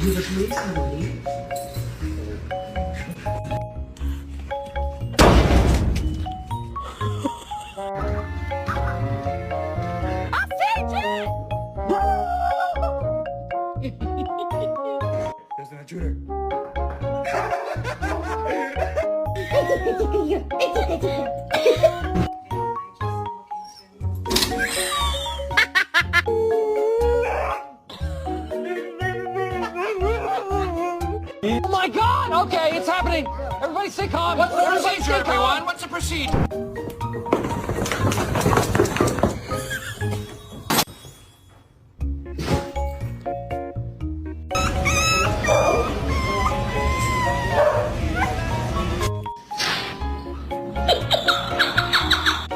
Will the police leave? There's an intruder. Oh my God! Okay, it's happening. Everybody stay calm. What's the procedure, everyone? What's the procedure?